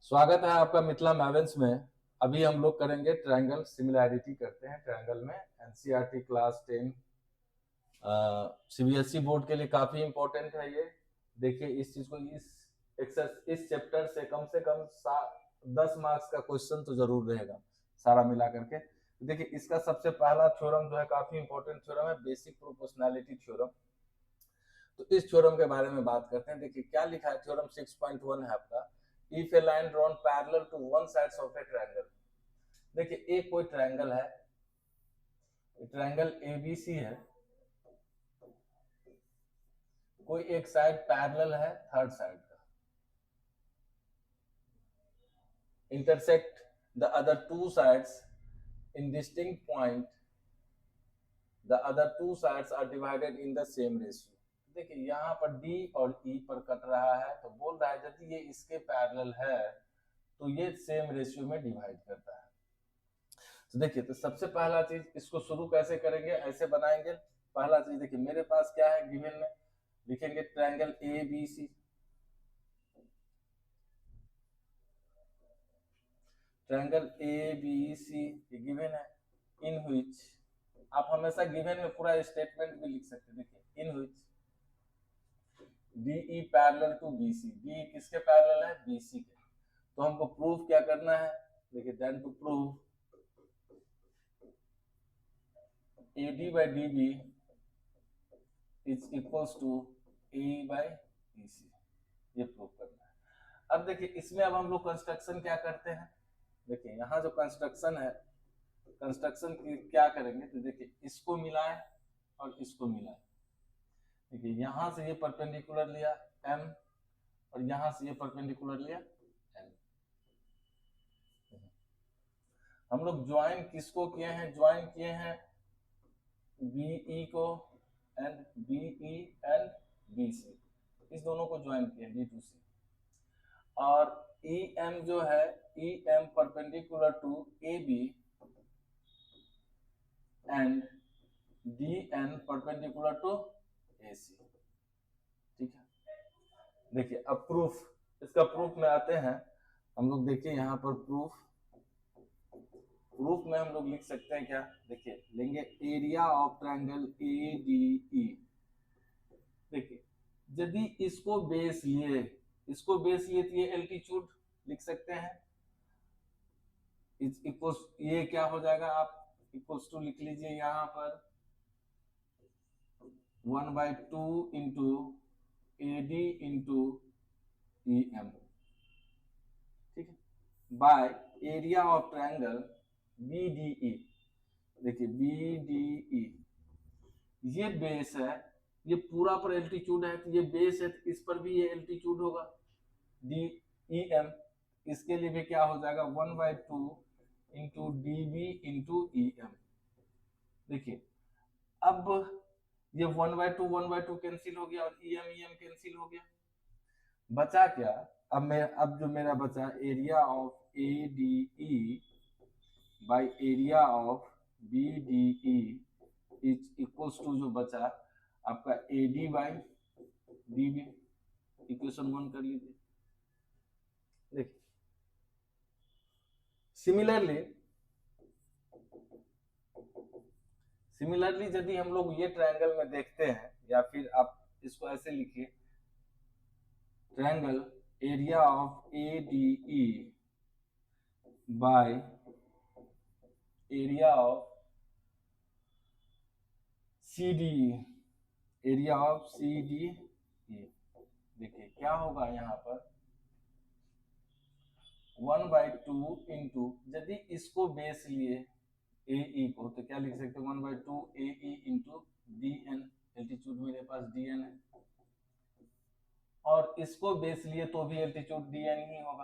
स्वागत है आपका मिथिला मैवेंस में। अभी हम लोग करेंगे ट्रायंगल सिमिलैरिटी करते हैं ट्रायंगल में। एनसीईआरटी क्लास 10 सीबीएसई बोर्ड के लिए काफी इंपॉर्टेंट है ये। देखिए इस चीज को इस चैप्टर से कम 10 मार्क्स का क्वेश्चन तो जरूर रहेगा सारा मिला करके। देखिए इसका सबसे पहला थ्योरम जो है काफी इंपॉर्टेंट थ्योरम है, बेसिक प्रोपोर्शनैलिटी थ्योरम। तो इस थ्योरम के बारे में बात करते हैं। देखिए क्या लिखा है, थ्योरम 6.1 है आपका। If a line drawn parallel to one sides of a triangle. देखिए एक कोई ट्रायंगल है, ट्रायंगल एबीसी है, कोई एक साइड पैरेलल है थर्ड साइड का, intersect the other two sides in distinct point, the other two sides are divided in the same ratio. देखिए यहाँ पर डी और ई पर कट रहा है, तो बोल रहा है यदि ये इसके पैरेलल है तो ये सेम रेशियो में डिवाइड करता है। तो देखिए तो सबसे पहला चीज इसको शुरू कैसे करेंगे, ऐसे बनाएंगे। पहला चीज देखिए मेरे पास क्या है, गिवन में लिखेंगे triangle A B C. Triangle A B C ये गिवन है। इन व्हिच, आप हमेशा गिवन में पूरा स्टेटमेंट भी लिख सकते हैं। देखिए in which DE parallel to BC, D किसके पैरेलल है, बीसी के। तो हमको प्रूफ क्या करना है, देखिए then to prove AD by DB is equals to AE by EC, ये प्रूव करना है। अब देखिए इसमें अब हम लोग कंस्ट्रक्शन क्या करते हैं। देखिए यहाँ जो कंस्ट्रक्शन है, कंस्ट्रक्शन क्या करेंगे, तो देखिए इसको मिलाएं और इसको मिलाएं। देखिए यहाँ से ये परपेंडिकुलर लिया M और यहाँ से ये परपेंडिकुलर लिया N। हम लोग ज्वाइन किसको किए हैं, ज्वाइन किए हैं बीई को एंड बीई एंड बीसी, इस दोनों को ज्वाइन किए डी टू सी। और ई एम जो है, E M perpendicular to A B and D N perpendicular to A C. ठीक है, देखिए अब प्रूफ, इसका प्रूफ में आते हैं हम लोग। देखिए यहाँ पर प्रूफ, प्रूफ में हम लोग लिख सकते हैं क्या, देखिए लेंगे area of triangle A D E. देखिए यदि इसको बेस लिए, इसको बेस लिए तो ये एल्टीट्यूड लिख सकते हैं। इक्वल्स ये क्या हो जाएगा, आप इक्वल्स टू लिख लीजिए यहाँ पर 1/2 into A D into E M. ठीक है, by area of triangle B D E. देखिए बी डी ई ये बेस है, ये पूरा पर एल्टीट्यूड है, तो ये बेस है तो इस पर भी ये एल्टीट्यूड होगा डी ई एम। इसके लिए भी क्या हो जाएगा 1/2 into D B into E M. देखिए अब ये 1/2 कैंसिल हो गया और ई एम कैंसिल हो गया, बचा क्या। अब जो मेरा बचा area of A D E by area of B D E is equals to जो बचा आपका A D by D B. Equation 1 कर लीजिए। देखिए सिमिलरली, सिमिलरली यदि हम लोग ये ट्रायंगल में देखते हैं, या फिर आप इसको ऐसे लिखिए triangle area of A D E by area of C D E, area of C D E. देखिए क्या होगा यहाँ पर 1/2 इंटू, यदि इसको बेस लिए ए ई को तो क्या लिख सकते हैं 1/2 A E into D N. Altitude मेरे पास डी एन है, और इसको बेस लिए तो भी एल्टीट्यूड डी एन ही होगा,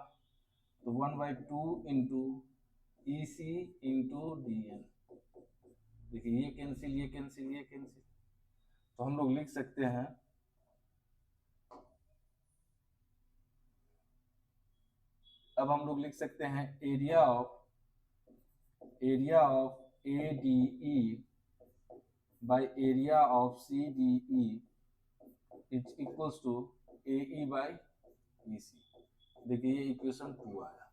तो 1/2 इंटू ई सी इंटू डी एन। देखिए ये कैंसिल, ये कैंसिल, ये कैंसिल, तो हम लोग लिख सकते हैं अब हम लोग लिख सकते हैं area of A D E by area of C D E is equals to A E by E C. देखिए ये इक्वेशन 2 आया।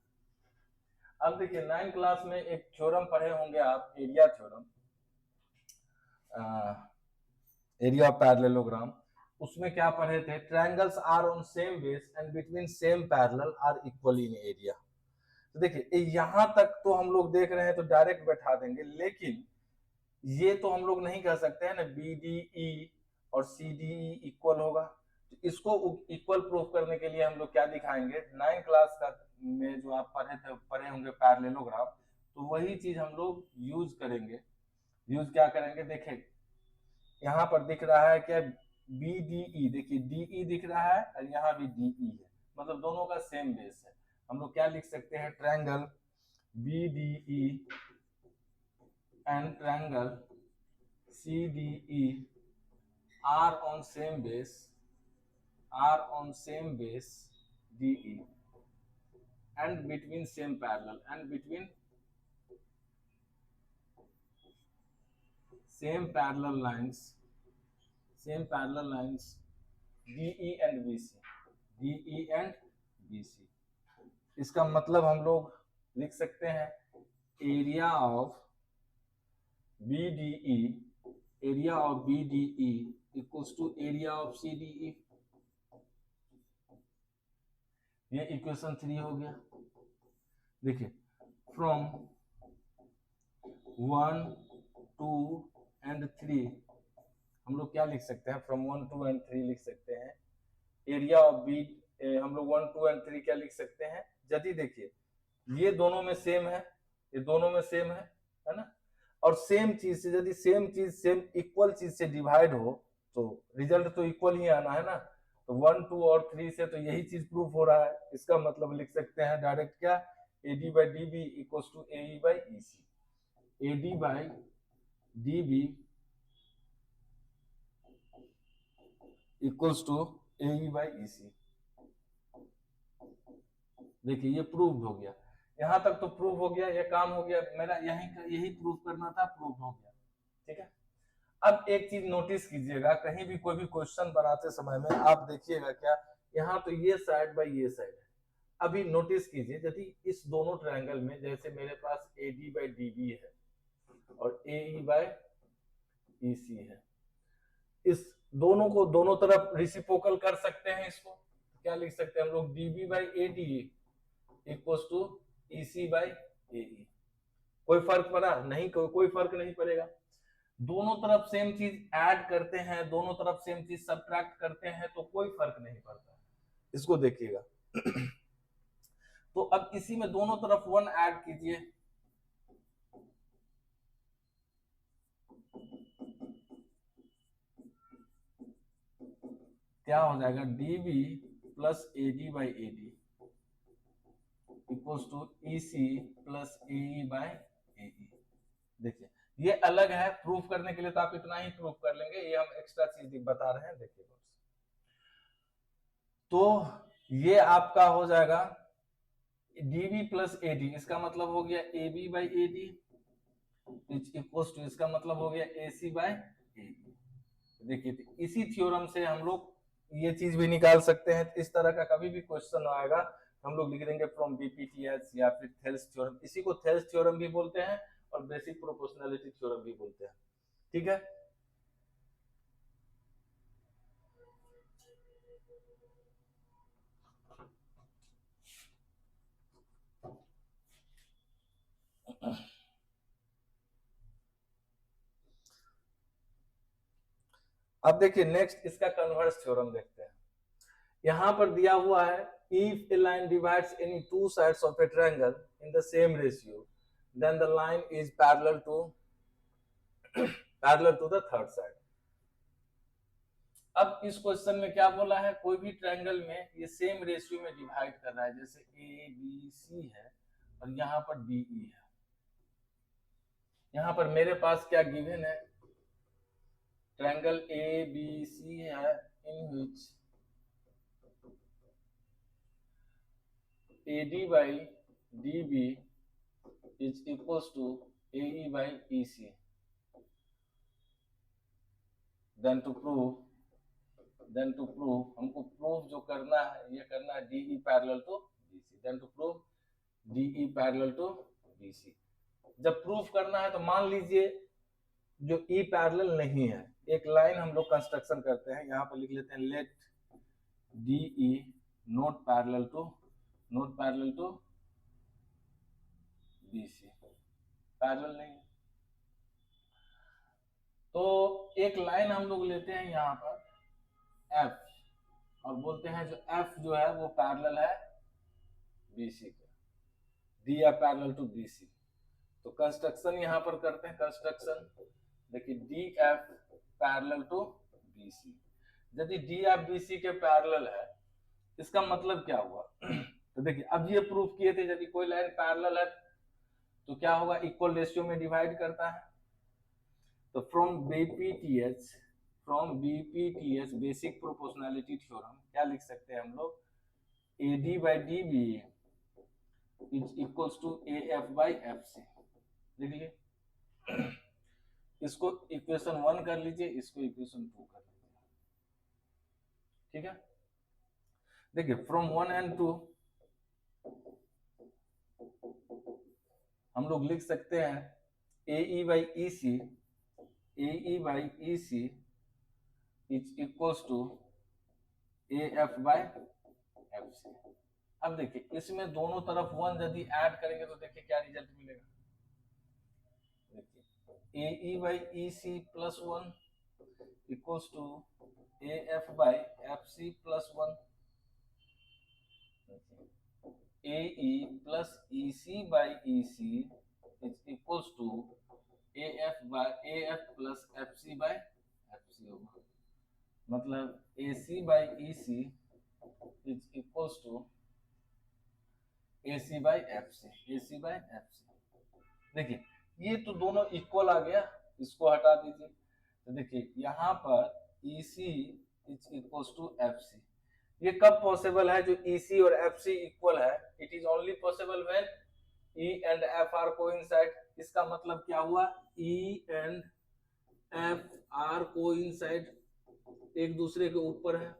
अब देखिए 9 क्लास में एक थ्योरम पढ़े होंगे आप, area theorem, area of parallelogram. उसमें क्या पढ़े थे, triangles are on same base and between same parallel are equal in area. तो देखिए यहां तक तो हम लोग देख रहे हैं तो डायरेक्ट बैठा देंगे, लेकिन ये तो हम लोग नहीं कह सकते हैं ना बी डी ई और सी डी ई इक्वल होगा। तो इसको इक्वल प्रूफ करने के लिए हम लोग क्या दिखाएंगे, 9 क्लास का में जो आप पढ़े होंगे पैरेललोग्राम, तो वही चीज हम लोग यूज करेंगे। यूज क्या करेंगे, देखें यहाँ पर दिख रहा है क्या, बी डी ई, देखिए डी ई दिख रहा है और यहाँ भी डी ई है, मतलब दोनों का सेम बेस है। हम लोग क्या लिख सकते हैं, triangle B D E and triangle C D E are on same base DE and between same parallel and between same parallel lines DE and BC। इसका मतलब हम लोग लिख सकते हैं area of BDE equals to area of CDE। ये equation 3 हो गया। देखिए फ्रॉम 1 2 एंड 3 हम लोग क्या लिख सकते हैं, फ्रॉम 1 2 एंड 3 लिख सकते हैं एरिया ऑफ बी। हम लोग 1 2 एंड 3 क्या लिख सकते हैं, यदि देखिए ये दोनों में सेम है, ये दोनों में सेम है ना, और सेम चीज से यदि सेम इक्वल चीज से डिवाइड हो तो रिजल्ट तो इक्वल ही आना है ना। तो 1 2 और 3 से तो यही चीज प्रूफ हो रहा है। इसका मतलब लिख सकते हैं डायरेक्ट क्या, AD by DB equals to AE by EC। AD by DB equals to AE by EC। देखिए ये प्रूव हो गया, यहां तक तो प्रूव हो गया, ये काम हो गया मेरा, यही प्रूव करना था, प्रूव हो गया। ठीक है, अब एक चीज नोटिस कीजिएगा, कहीं भी कोई भी क्वेश्चन बनाते समय में आप देखिएगा क्या, यहाँ तो ये साइड बाय ये साइड है। अभी नोटिस कीजिए, यदि इस दोनों ट्रायंगल में जैसे मेरे पास AD by DB है और AE by EC है, इस दोनों को दोनों तरफ रेसिप्रोकल कर सकते हैं। इसको क्या लिख सकते हैं हम लोग, DB by AD equals to EC by AE। कोई फर्क पड़ा नहीं, कोई फर्क नहीं पड़ेगा। दोनों तरफ सेम चीज ऐड करते हैं, दोनों तरफ सेम चीज सब्ट्रैक्ट करते हैं तो कोई फर्क नहीं पड़ता। इसको देखिएगा तो अब इसी में दोनों तरफ 1 ऐड कीजिए, क्या हो जाएगा, DB plus AD by AD equals to EC plus AE by AE। देखिए ये अलग है, प्रूफ करने के लिए तो आप इतना ही प्रूफ कर लेंगे, ये हम एक्स्ट्रा चीज बता रहे हैं। देखिए तो ये आपका हो जाएगा DB प्लस AD, इसका मतलब हो गया AB by AD equals to, इसका मतलब हो गया AC by AE। देखिए इसी थ्योरम से हम लोग ये चीज भी निकाल सकते हैं। इस तरह का कभी भी क्वेश्चन आएगा हम लोग लिख देंगे फ्रॉम BPTH या फिर थेल्स थ्योरम। इसी को थेल्स थ्योरम भी बोलते हैं और बेसिक प्रोपोर्शनैलिटी थ्योरम भी बोलते हैं। ठीक है, अब देखिए नेक्स्ट इसका कन्वर्स थ्योरम देखते हैं। यहां पर दिया हुआ है, if a line divides any two sides of a triangle in the same ratio then the line is parallel to the third side। अब इस क्वेश्चन में क्या बोला है, कोई भी ट्रायंगल में ये सेम रेशियो में डिवाइड कर रहा है, जैसे ABC है और यहाँ पर DE है। यहाँ पर मेरे पास क्या गिवन है, ट्रायंगल ABC है इन विच AD by DB is equals to AE by EC। Then to prove हमको प्रूफ जो करना है, ये करना है DE parallel to BC, then to prove DE parallel to BC। जब प्रूफ करना है तो मान लीजिए जो E पैरेलल नहीं है, एक लाइन हम लोग कंस्ट्रक्शन करते हैं, यहाँ पर लिख लेते हैं let DE not parallel to BC, पैरेलल नहीं है। तो एक लाइन हम लोग लेते हैं यहाँ पर F और बोलते हैं जो F जो है वो पैरेलल है BC का, DF पैरेलल टू BC। तो कंस्ट्रक्शन यहाँ पर करते हैं, कंस्ट्रक्शन देखिए DF पैरेलल टू BC। यदि DF BC के पैरेलल है, इसका मतलब क्या हुआ? तो देखिए अब ये प्रूफ किए थे यदि कोई लाइन पैरेलल है तो क्या होगा, इक्वल रेशियो में डिवाइड करता है। तो from BPTH basic proportionality theorem क्या लिख सकते हैं हम लोग, AD by DB is equals to AF by FC। देखिए इसको इक्वेशन 1 कर लीजिए, इसको इक्वेशन 2 कर लीजिए, ठीक है। देखिए फ्रॉम 1 and 2 हम लोग लिख सकते हैं AE by EC is equals to AF by FC। अब देखिए इसमें दोनों तरफ 1 यदि ऐड करेंगे तो देखिए क्या रिजल्ट मिलेगा। देखिए AE by EC plus 1 equals to AF by FC plus 1। AE plus EC by EC is equals to AF plus FC by FC होगा। मतलब AC by EC is equals to AC by FC। देखिए ये तो दोनों equal आ गया, इसको हटा दीजिए। तो देखिए यहाँ पर EC is equals to FC। ये कब पॉसिबल है जो EC और FC इक्वल है? It is only possible when E and F are coincide. इसका मतलब क्या हुआ, E and F are coincide, एक दूसरे के ऊपर है।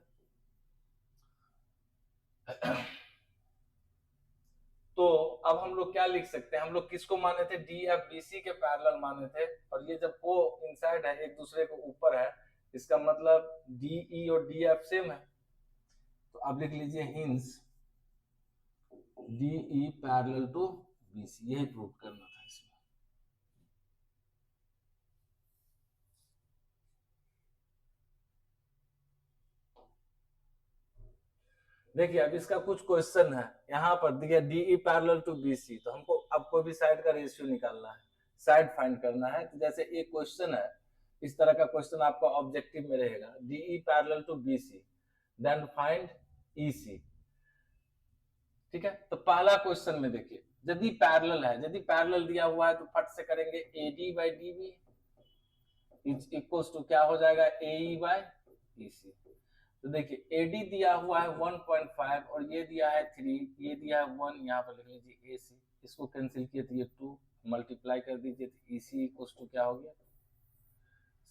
तो अब हम लोग क्या लिख सकते हैं, हम लोग किसको माने थे, DF BC के पैरेलल माने थे, और ये जब कोइंसाइड है, एक दूसरे के ऊपर है, इसका मतलब DE और DF सेम है। तो आप लिख लीजिए hence DE parallel to BC, यही प्रूव करना था इसमें। देखिए अब इसका कुछ क्वेश्चन है, यहाँ पर दिया DE पैरेलल टू BC, तो हमको अब कोई भी साइड का रेशियो निकालना है, साइड फाइंड करना है। तो जैसे एक क्वेश्चन है, इस तरह का क्वेश्चन आपका ऑब्जेक्टिव में रहेगा, DE parallel to BC then find EC, ठीक है। तो पहला क्वेश्चन में देखिए यदि पैरेलल है, यदि पैरेलल दिया हुआ है तो फट से करेंगे AD by DB is equals to क्या हो जाएगा, AE by EC। तो देखिए AD दिया हुआ है 1.5 और ये दिया है 3, ये दिया है 1, यहाँ पर लिख लीजिए AC, इसको कैंसिल किए तो ये 2 मल्टीप्लाई कर दीजिए तो EC इक्वल्स टू क्या हो गया।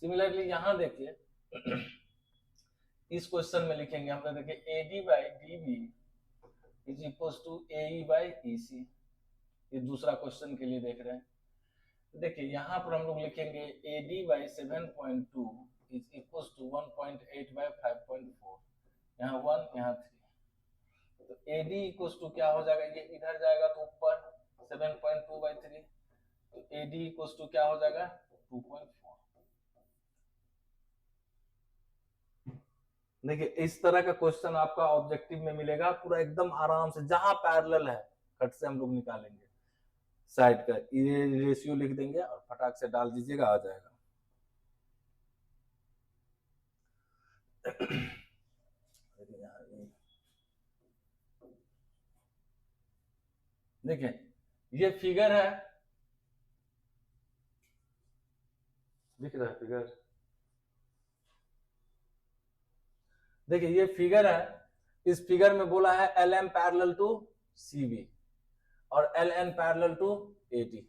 सिमिलरली यहाँ देखिए इस क्वेश्चन में लिखेंगे हम लोग, देखिए AD by DB is equals to AE by EC, ये दूसरा क्वेश्चन के लिए देख रहे हैं। देखिए यहाँ पर हम लोग लिखेंगे AD by 7.2 is equals to 1.8 by 5.4, यहाँ 1 यहाँ 3, तो AD इक्वल्स टू क्या हो जाएगा, ये इधर जाएगा तो ऊपर 7.2 by 3, तो AD इक्वल्स टू क्या हो जाएगा 2.4। देखिए इस तरह का क्वेश्चन आपका ऑब्जेक्टिव में मिलेगा, पूरा एकदम आराम से, जहां पैरेलल है फट से हम लोग निकालेंगे, साइड का ये रेशियो लिख देंगे और फटाक से डाल दीजिएगा, आ जाएगा। देखिए ये फिगर है, दिख रहा है फिगर, देखिए ये फिगर है, इस फिगर में बोला है LM पैरेलल टू CB और LN पैरेलल टू AD,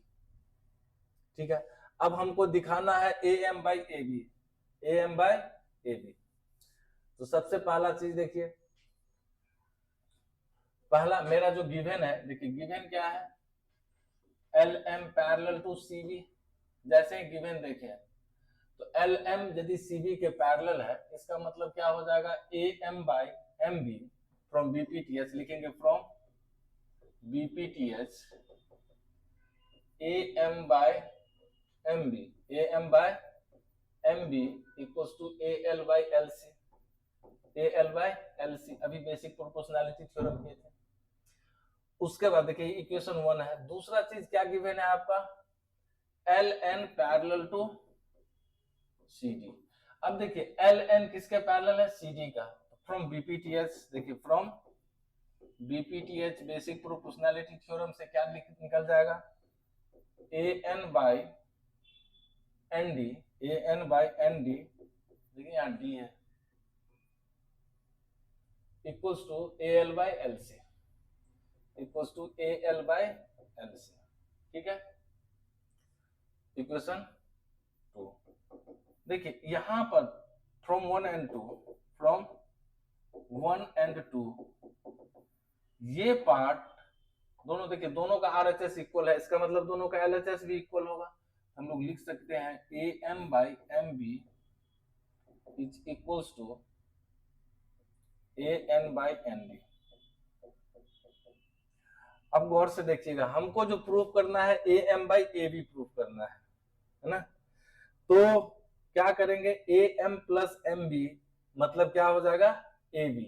ठीक है। अब हमको दिखाना है AM by AB। तो सबसे पहला चीज देखिए, पहला मेरा जो गिवन है, देखिए गिवन क्या है, L M parallel to C B. जैसे ही गिवन देखे तो एल एम यदि सी बी के पैरेलल है, इसका मतलब क्या हो जाएगा, A M by M B from BPTH, लिखेंगे from BPTH A M by M B, A M by M B equals to A L by L C, A L by L C. अभी basic proportionality theorem किए थे। उसके बाद देखिए equation 1 है। दूसरा चीज क्या गिवन है आपका, L N parallel to C D. अब देखिए एल एन किसके पैरेलल है, सी डी का। फ्रॉम बीपीटीएच, देखिए from BPTH basic proportionality theorem से क्या निकल जाएगा, A N by N D, A N by N D, देखिए यहाँ डी है, equals to A L by L C, equals to A L by L C. ठीक है, इक्वेशन 2। देखिए यहां पर फ्रॉम 1 एंड 2, फ्रॉम 1 एंड 2, ये पार्ट दोनों, देखिए दोनों का आरएचएस इक्वल है, इसका मतलब दोनों का एलएचएस भी इक्वल होगा। हम लोग लिख सकते हैं A M by M B is equals to A N by N D. अब गौर से देखिएगा, हमको जो प्रूफ करना है A M by A B proof करना है ना। तो क्या करेंगे, A M plus M B मतलब क्या हो जाएगा, ए बी।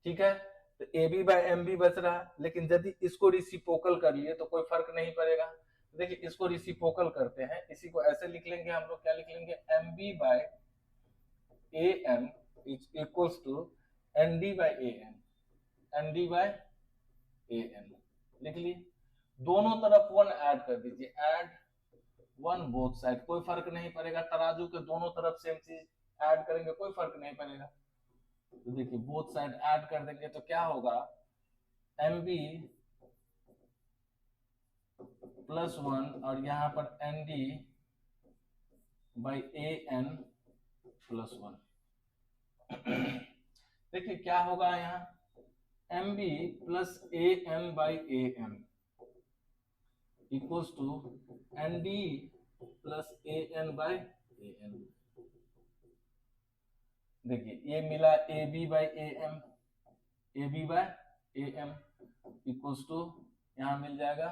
ठीक है, तो A B by M B बच रहा है, लेकिन यदि इसको रिसिप्रोकल कर लिए तो कोई फर्क नहीं पड़ेगा। देखिए इसको रिसिप्रोकल करते हैं, इसी को ऐसे लिख लेंगे हम लोग, क्या लिख लेंगे, M B by A M is equals to N D by A N, N D by A N लिख ली। दोनों तरफ 1 ऐड कर दीजिए, ऐड 1 बोथ साइड, कोई फर्क नहीं पड़ेगा। तराजू के दोनों तरफ सेम चीज ऐड करेंगे, कोई फर्क नहीं पड़ेगा। तो देखिए बोथ साइड ऐड कर देंगे तो क्या होगा, एम बी प्लस 1 और यहाँ पर N D by A N plus 1। देखिए क्या होगा यहाँ, M B plus A M by A M equals to N D plus A N by A N. देखिए ये मिला A B by A M, A B by A M equals to यहाँ मिल जाएगा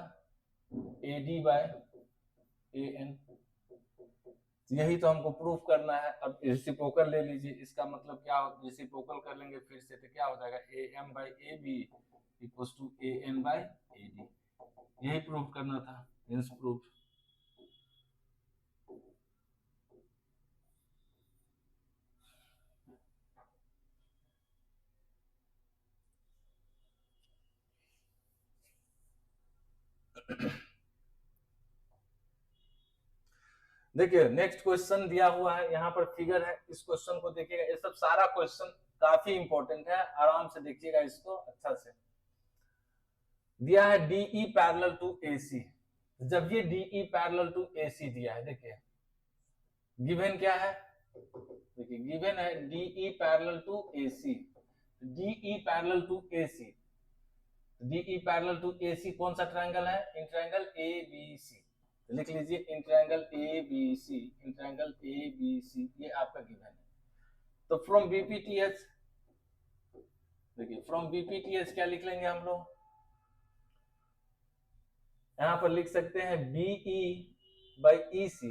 A D by A N. यही तो हमको proof करना है। अब रेसिप्रोकल ले लीजिए, इसका मतलब क्या, रेसिप्रोकल कर लेंगे फिर से, तो क्या हो जाएगा, A M by A B equals to A N by A D. यही प्रूफ करना था, हिंस प्रूफ। देखिए नेक्स्ट क्वेश्चन दिया हुआ है, यहाँ पर फिगर है, इस क्वेश्चन को देखिएगा। ये सब सारा क्वेश्चन काफी इंपॉर्टेंट है, आराम से देखिएगा इसको अच्छा से। दिया है डीई पैरेलल टू एसी। जब ये डीई पैरेलल टू एसी दिया है, देखिए गिवन क्या है, देखिए गिवन है D E parallel to A C, D E parallel to A C, D E parallel to A C कौन सा ट्रायंगल है, इन ट्रायंगल ए बी सी। लिख लीजिए in triangle A B C, in triangle A B C, ये आपका गिवन है। तो फ्रॉम बीपीटीएच, देखिए फ्रॉम बीपीटीएच क्या लिख लेंगे हम लोग, यहां पर लिख सकते हैं बीई बाई ई सी,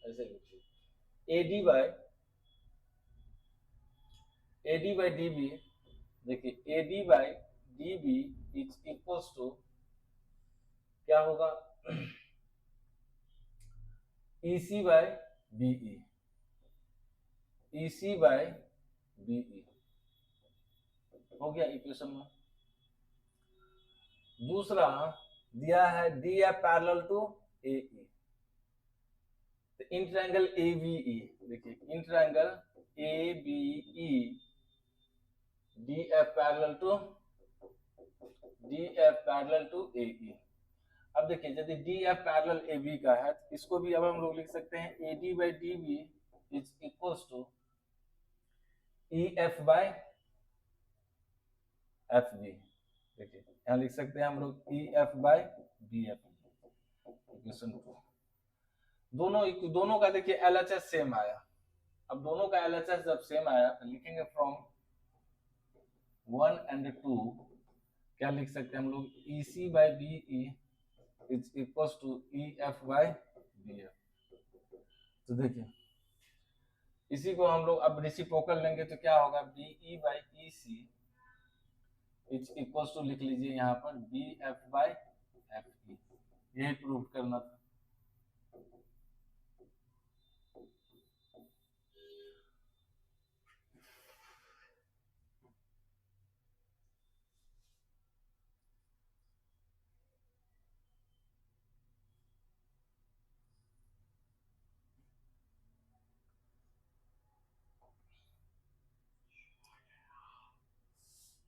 ऐसे लिखिए एडी बाई डीबी। देखिए AD by DB is equals to क्या होगा, EC by BE, EC by BE हो गया इक्वेशन में। दूसरा दिया है D F parallel to AE, in triangle ABE, देखिए in triangle ABE D F parallel to AE. अब देखिए यदि D F parallel A B का है, तो इसको भी अब हम लोग लिख सकते हैं A D by D B is equals to E F by F B. देखिए यहाँ लिख सकते हैं हम लोग E F by B F, equation 2। दोनों का देखिए एलएचएस सेम आया। अब दोनों का एलएचएस जब सेम आया तो लिखेंगे फ्रॉम 1 एंड 2 क्या लिख सकते हैं हम लोग, E C by B E is equal to E F by B F. तो देखिए इसी को हम लोग अब रेसिप्रोकल लेंगे तो क्या होगा, B E by E C is equal to, लिख लीजिए यहाँ पर B F by F E. यही प्रूव करना था।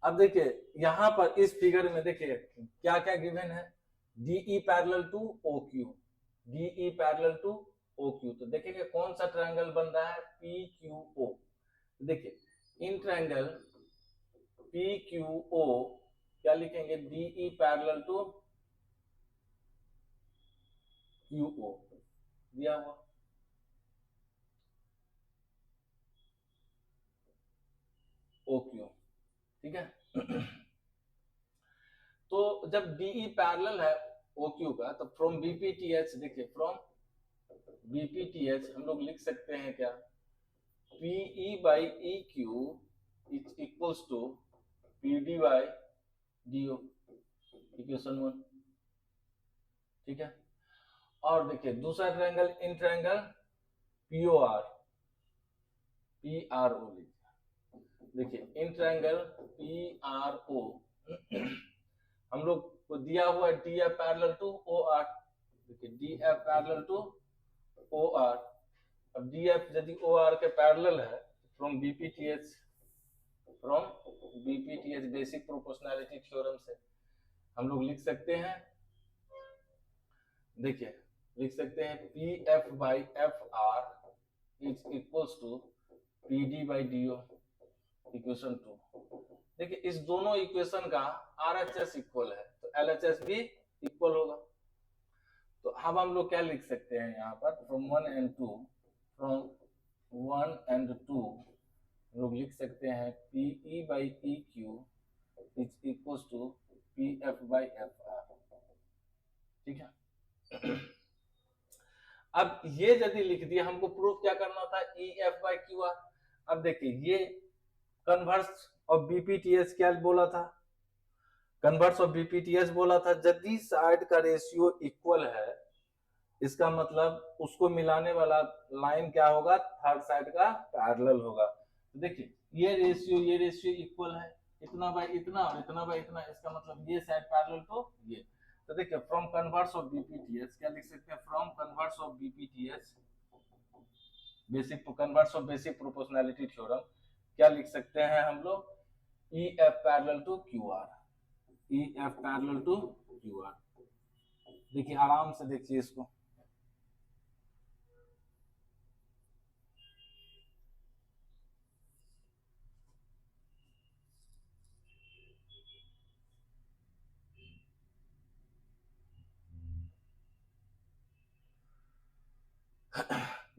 अब देखिए यहाँ पर इस फिगर में देखिए क्या क्या गिवन है, D E parallel to O Q, D E parallel to O Q. तो देखेंगे कौन सा ट्रायंगल बन रहा है, पी क्यू ओ। देखिए in triangle P Q O क्या लिखेंगे, DE parallel to Q O दिया हुआ। ओ क्यू, ठीक है। तो जब डीई पैरेलल है ओ क्यू का तो फ्रॉम बीपीटीएच, देखिए फ्रॉम बीपीटीएच हम लोग लिख सकते हैं क्या, PE by E Q is equals to PD by DO, equation 1, ठीक है। और देखिए दूसरा triangle in triangle POR, P R O लीजिए। देखिए in triangle P R O हम लोग को दिया हुआ है D F parallel to O R. देखिए D F parallel to O R. अब डी एफ यदि ओ आर के पैरेलल है from BPTH, from BPTH basic proportionality theorem से हम लोग लिख सकते हैं, देखिए लिख सकते हैं P F by F R is equals to P D by D O, equation 2। देखिए इस दोनों इक्वेशन का आरएचएस इक्वल है तो एलएचएस भी इक्वल होगा। तो अब हम लोग क्या लिख सकते हैं यहाँ पर, फ्रॉम 1 एंड 2, फ्रॉम 1 एंड 2 लोग लिख सकते हैं P E by E Q is equal to P F by F R, ठीक है। अब ये यदि लिख दिया, हमको प्रूफ क्या करना था, ई एफ बाई क्यू आर। अब देखिए ये कन्वर्स ऑफ बीपीटीएस क्या बोला था, कन्वर्स ऑफ बीपीटीएस बोला था यदि साइड का रेशियो इक्वल है इसका मतलब उसको मिलाने वाला लाइन क्या होगा, थर्ड साइड का पैरेलल होगा। तो देखिए ये रेशियो इक्वल है, इतना बाय इतना और इतना बाय इतना, इसका मतलब ये साइड पैरेलल तो ये। तो देखिए फ्रॉम कन्वर्स ऑफ बीपीटीएस क्या लिख सकते हैं, from converse of BPTS basic converse of basic proportionality theorem क्या लिख सकते हैं हम लोग, E F parallel to Q R, E F parallel to Q R. देखिए आराम से देखिए इसको,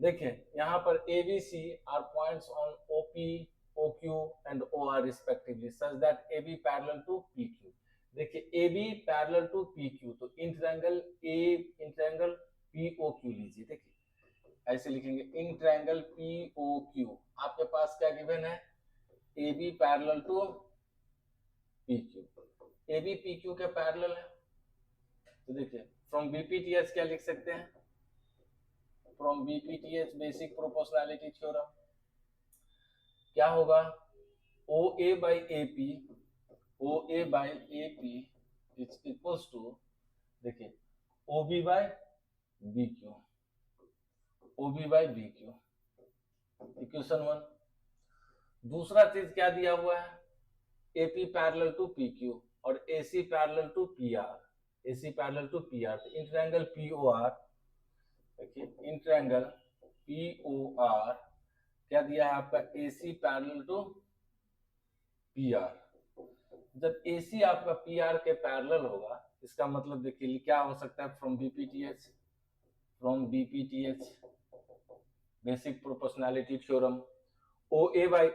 देखिए यहाँ पर ABC are points on OP, OQ and OR respectively such that AB parallel to PQ। देखिए AB पैरेलल टू PQ तो इन ट्रायंगल POQ लीजिए। देखिए ऐसे लिखेंगे इन ट्रायंगल POQ, आपके पास क्या गिवन है, AB parallel to PQ, AB PQ के पैरेलल है। तो देखिए फ्रॉम BPTS क्या लिख सकते हैं, from BPTH basic proportionality theorem क्या होगा, O A by A P, O A by A P is equals to, देखिए O B by B Q, O B by B Q, equation 1। दूसरा चीज क्या दिया हुआ है, A P parallel to P Q और A C parallel to P R, A C parallel to P R. In triangle P O R, देखिए in triangle P O R क्या दिया है आपका, A C parallel to P R. जब AC आपका PR के parallel होगा, इसका मतलब देखिए क्या हो सकता है, from BPTH basic proportionality theorem, OA by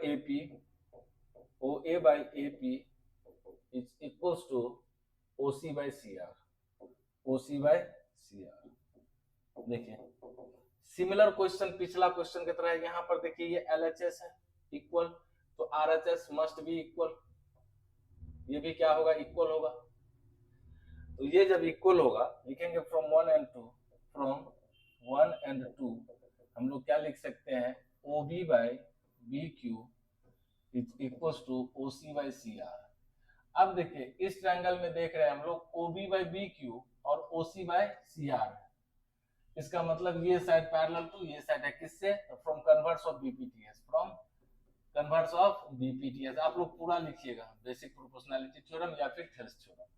AP is equals to OC by CR, OC by CR। देखिए सिमिलर क्वेश्चन पिछला क्वेश्चन की तरह यहाँ पर देखिए ये LHS है इक्वल, तो RHS मस्ट बी इक्वल, ये भी क्या होगा, इक्वल होगा। तो ये जब इक्वल होगा लिखेंगे फ्रॉम 1 and 2 हम लोग क्या लिख सकते हैं, OB by BQ is equal to OC by CR। अब देखिए इस ट्रायंगल में देख रहे हैं हम लोग OB by BQ और OC by CR, इसका मतलब ये साइड पैरेलल टू ये साइड है, किससे, from converse of BPTS, from converse of BPTS। आप लोग पूरा लिखिएगा, बेसिक प्रोपोर्शनैलिटी थ्योरम या फिर थेल्स थ्योरम,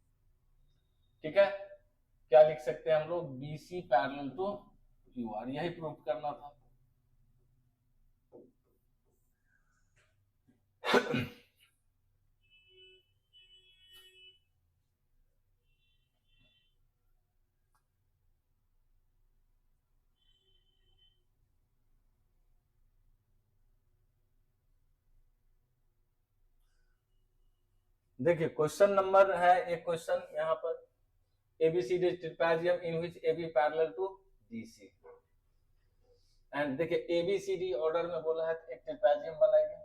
ठीक है। क्या लिख सकते हैं हम लोग, BC पैरेलल टू QR, यही प्रूव करना था। देखिए क्वेश्चन नंबर है एक क्वेश्चन यहाँ पर, ABCD trapezium in which AB parallel to DC, and देखिए ABCD ऑर्डर में बोला है तो एक ट्रिपेजियम बनाइए।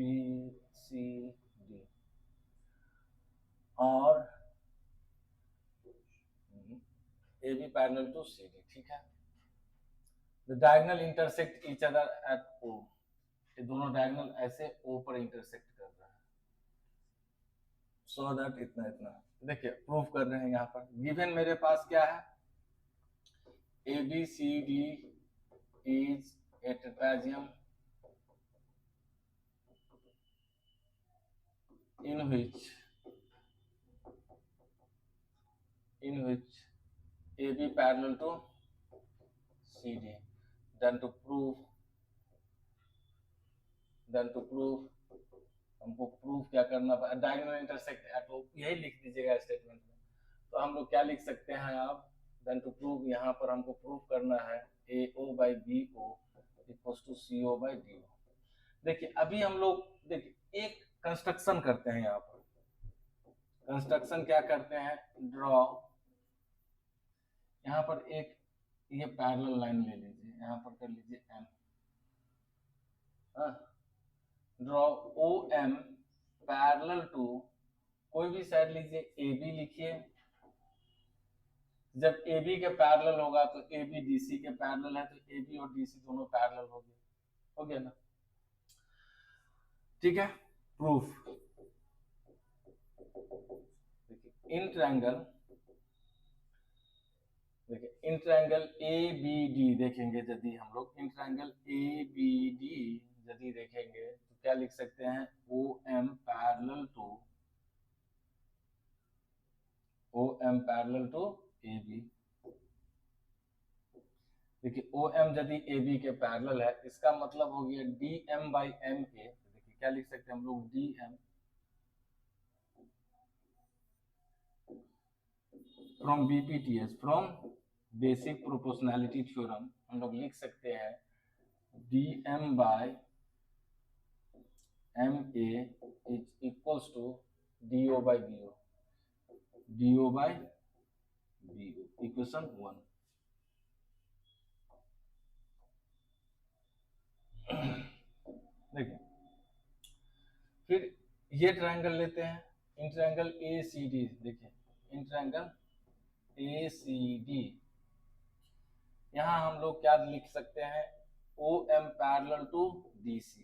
ABCD और AB पैरेलल टू CD, ठीक है। The diagonal intersect each other at O, ये दोनों डायगोनल ऐसे O पर इंटरसेक्ट कर रहा है, सो दैट इतना इतना। देखिए प्रूव कर रहे हैं यहाँ पर, गिवन मेरे पास क्या है, ABCD is a trapezium in which AB parallel to CD, then to prove हमको प्रूव क्या करना पड़ा, डायगोनल इंटरसेक्ट एट O, यही लिख दीजिएगा स्टेटमेंट में। तो हम लोग क्या लिख सकते हैं आप, देन टू प्रूव, यहाँ पर हमको प्रूव करना है AO by BO equals to CO by DO। देखिए अभी हम लोग देखिए एक कंस्ट्रक्शन करते हैं, यहाँ पर कंस्ट्रक्शन क्या करते हैं, ड्रॉ, यहाँ पर एक ये पैरेलल लाइन ले लीजिए, यहाँ पर कर लीजिए M, draw OM parallel to, कोई भी साइड लीजिए, AB लिखिए, जब AB के पैरेलल होगा तो AB DC के पैरेलल है, तो AB और DC दोनों पैरेलल हो गया ना, ठीक है। प्रूफ, देखिए इन ट्रायंगल, देखिए इन ट्रायंगल ABD देखेंगे, यदि हम लोग इन ट्रायंगल ABD यदि देखेंगे तो क्या लिख सकते हैं, OM पैरेलल टू AB। देखिए OM यदि AB के पैरेलल है, इसका मतलब हो गया DM by MA। देखिए क्या लिख सकते हैं हम लोग, DM from BPTS, from basic proportionality theorem, हम लोग लिख सकते हैं DM by MA is equals to DO by BO, equation 1। देखिए फिर ये ट्रायंगल लेते हैं, इन ट्रायंगल ACD, देखिए इन ट्रायंगल ACD, यहाँ हम लोग क्या लिख सकते हैं, OM पैरेलल टू DC।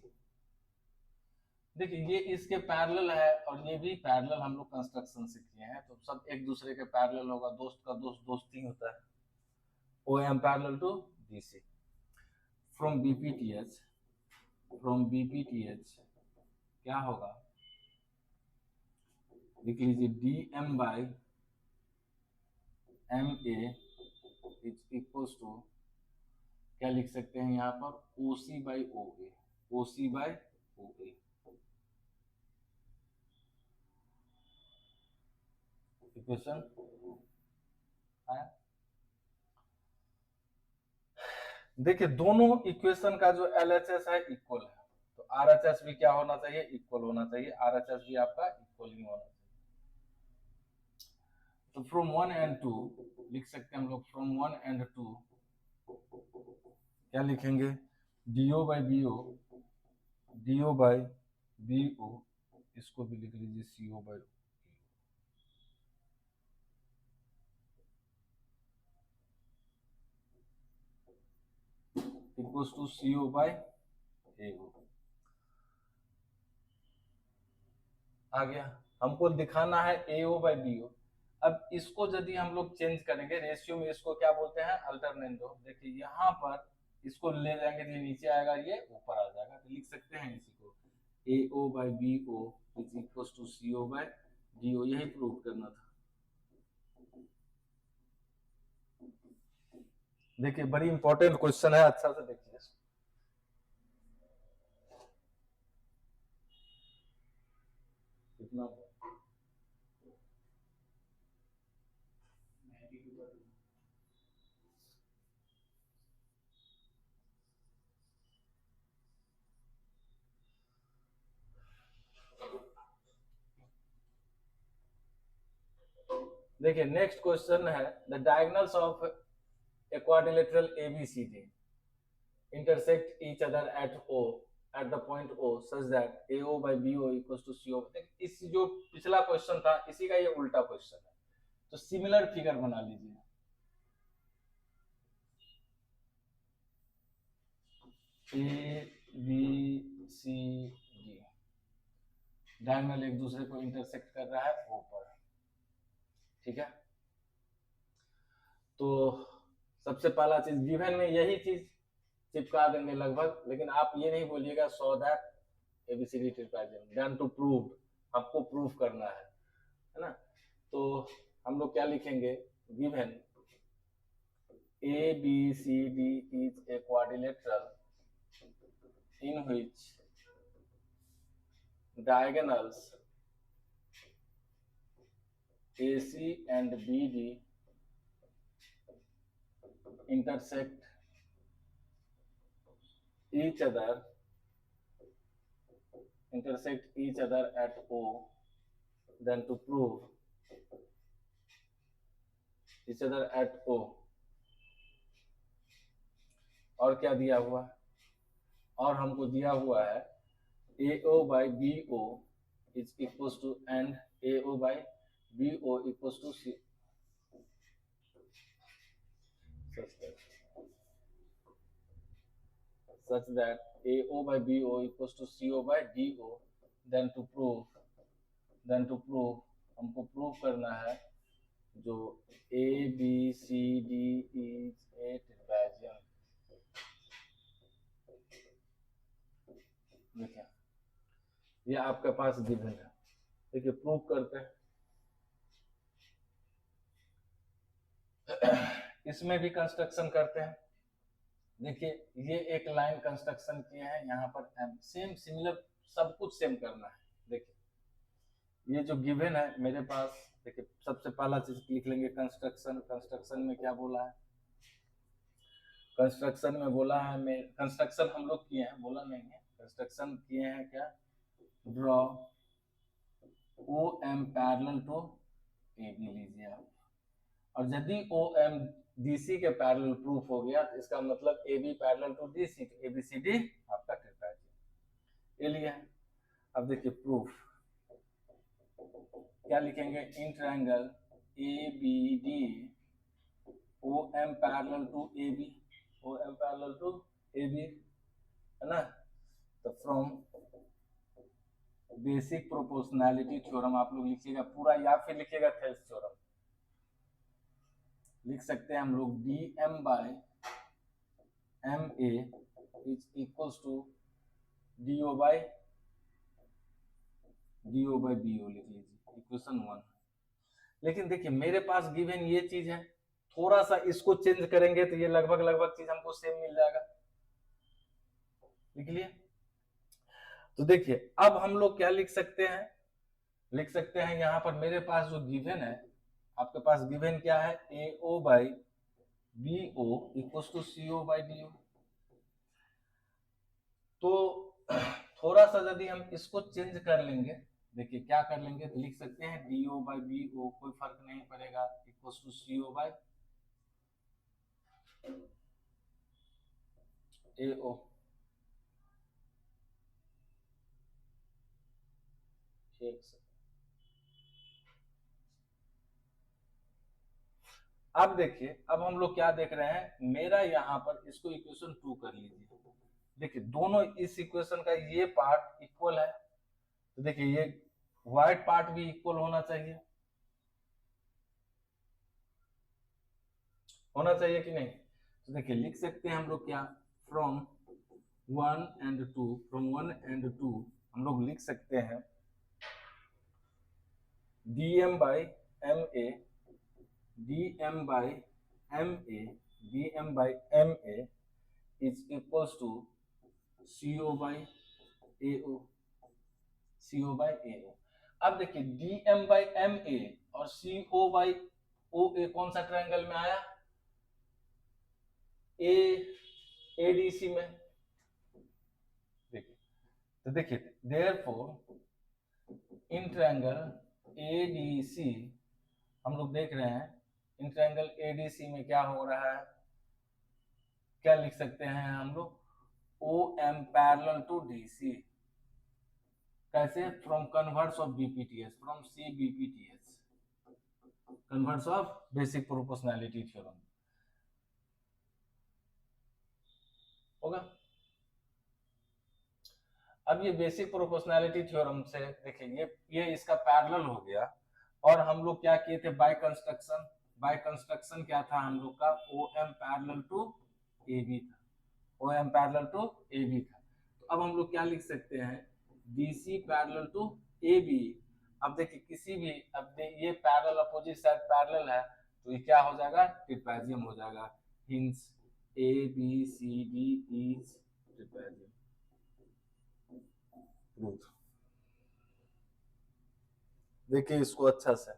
देखिए ये इसके पैरेलल है और ये भी पैरेलल, हम लोग कंस्ट्रक्शन से किए हैं तो सब एक दूसरे के पैरेलल होगा, दोस्त का दोस्त दोस्ती होता है। OM parallel to DC, from BPTH क्या होगा, लिख लीजिए DM by MA is equals to क्या लिख सकते हैं यहाँ पर, O C by O A, O C by O A. Equation आया। देखिए दोनों इक्वेशन का जो एलएचएस है इक्वल है, तो आरएचएस भी क्या होना चाहिए, इक्वल होना चाहिए, आरएचएस भी आपका इक्वल ही होना चाहिए। तो फ्रॉम 1 एंड 2 लिख सकते हैं हम लोग, फ्रॉम 1 एंड 2 क्या लिखेंगे, DO by BO, DO by BO, इसको भी लिख लीजिए CO by equals to CO by AO. आ गया। हमको दिखाना है एओ बाई बीओ। अब इसको यदि हम लोग चेंज करेंगे रेशियो में, इसको क्या बोलते हैं, अल्टरनेंडो। देखिए यहाँ पर इसको ले जाएंगे तो ये नीचे आएगा, ये ऊपर आ जाएगा, तो लिख सकते हैं इसी को AO by BO is equal to CO by DO. यही प्रूव करना था। देखिए बड़ी इंपॉर्टेंट क्वेश्चन है, अच्छा से देखिए। कितना देखिए नेक्स्ट क्वेश्चन है, the diagonals of a quadrilateral ABCD intersect each other at O at the point O such that AO by BO equals to CO। इस जो पिछला क्वेश्चन था इसी का ये उल्टा क्वेश्चन है, तो सिमिलर फिगर बना लीजिए। A B C D diagonal एक दूसरे को इंटरसेक्ट कर रहा है O पर, ठीक है। तो सबसे पहला चीज गिवन में यही चीज चिपका देंगे लगभग, लेकिन आप ये नहीं बोलिएगा so that ABCD trapezium done to prove, आपको प्रूफ करना है ना। तो हम लोग क्या लिखेंगे, given A B C D is a quadrilateral in which diagonals AC and BD intersect each other at O, then to prove each other at O। और क्या दिया हुआ है, और हमको दिया हुआ है AO by BO is equals to and AO by BO equals to C, such that AO by BO equals to CO by DO। then to prove हमको प्रूव करना है जो ABCD is a trapezium। देखिए ये आपके पास given है, देखिए prove करते हैं। इसमें भी कंस्ट्रक्शन करते हैं। देखिए ये एक लाइन कंस्ट्रक्शन किए हैं, यहाँ पर एम सेम सिमिलर सब कुछ सेम करना है। देखिए ये जो गिवन है मेरे पास, देखिए सबसे पहला चीज लिख लेंगे कंस्ट्रक्शन में क्या बोला है, कंस्ट्रक्शन में बोला है, मैं कंस्ट्रक्शन हम लोग किए हैं, बोला नहीं है, कंस्ट्रक्शन किए हैं क्या, draw O M parallel to A B लीजिए आप, और यदि ओ एम डीसी के पैरेलल प्रूफ हो गया तो इसका मतलब A B parallel to D C, तो एबीसीडी आपका ट्रिपैजियम ये लिया है। अब देखिए प्रूफ क्या लिखेंगे, in triangle A B D O M parallel to A B, O M parallel to A B है ना। तो फ्रॉम बेसिक प्रोपोर्शनैलिटी थ्योरम आप लोग लिखिएगा पूरा, या फिर लिखिएगा थेल्स थ्योरम, लिख सकते हैं हम लोग D M by M A is equals to D O by B O लिख लीजिए, इक्वेशन 1। लेकिन देखिए मेरे पास गिवन ये चीज है, थोड़ा सा इसको चेंज करेंगे तो ये लगभग लगभग चीज हमको सेम मिल जाएगा। लिख लिए। तो देखिए अब हम लोग क्या लिख सकते हैं, लिख सकते हैं यहाँ पर मेरे पास जो गिवन है, आपके पास गिवन क्या है, AO by BO equal to CO by DO। तो थोड़ा सा यदि हम इसको चेंज कर लेंगे, देखिए क्या कर लेंगे, तो लिख सकते हैं DO बाई BO कोई फर्क नहीं पड़ेगा equal to CO by AO। अब देखिए अब हम लोग क्या देख रहे हैं, मेरा यहाँ पर इसको इक्वेशन 2 कर लीजिए। देखिए दोनों इस इक्वेशन का ये पार्ट इक्वल है, तो देखिए ये व्हाइट पार्ट भी इक्वल होना चाहिए, होना चाहिए कि नहीं। तो देखिए लिख सकते हैं हम लोग क्या, फ्रॉम 1 and 2, फ्रॉम 1 and 2 हम लोग लिख सकते हैं dm by MA, dm by MA, dm by MA is equals to CO by AO, CO by AO। अब देखिए dm बाई MA और CO बाई OA कौन सा ट्रायंगल में आया, ADC में। देखिए तो देखिए देयरफॉर इन ट्रायंगल ADC हम लोग देख रहे हैं, इन ट्रायंगल ADC में क्या हो रहा है, क्या लिख सकते हैं हम लोग, OM पैरेलल टू DC। कैसे, from converse of BPTS, from CBPTS, converse of basic proportionality theorem होगा। अब ये बेसिक प्रोपोर्शनैलिटी थ्योरम से देखिए ये इसका पैरेलल हो गया, और हम लोग क्या किए थे, बाय कंस्ट्रक्शन। बाय कंस्ट्रक्शन क्या था हम लोग का, OM पैरेलल टू AB था, OM पैरेलल टू AB था। तो अब हम लोग क्या लिख सकते हैं, DC पैरेलल टू AB। अब देखिए किसी भी, अब ये पैरेलल अपोजिट साइड पैरेलल है, तो ये क्या हो जाएगा, ट्रिपेजियम हो जाएगा। Hints ABCD is trapezium. देखिए इसको अच्छा से,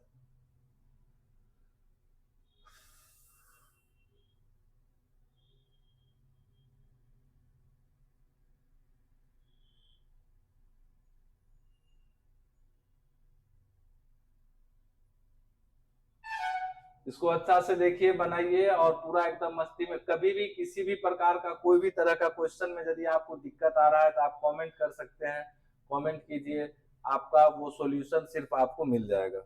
इसको अच्छा से देखिए, बनाइए, और पूरा एकदम मस्ती में। कभी भी किसी भी प्रकार का कोई भी तरह का क्वेश्चन में यदि आपको दिक्कत आ रहा है तो आप कमेंट कर सकते हैं, कमेंट कीजिए, आपका वो सॉल्यूशन सिर्फ आपको मिल जाएगा।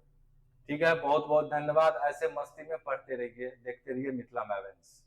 ठीक है, बहुत बहुत धन्यवाद। ऐसे मस्ती में पढ़ते रहिए, देखते रहिए मिथिला मैथ्स।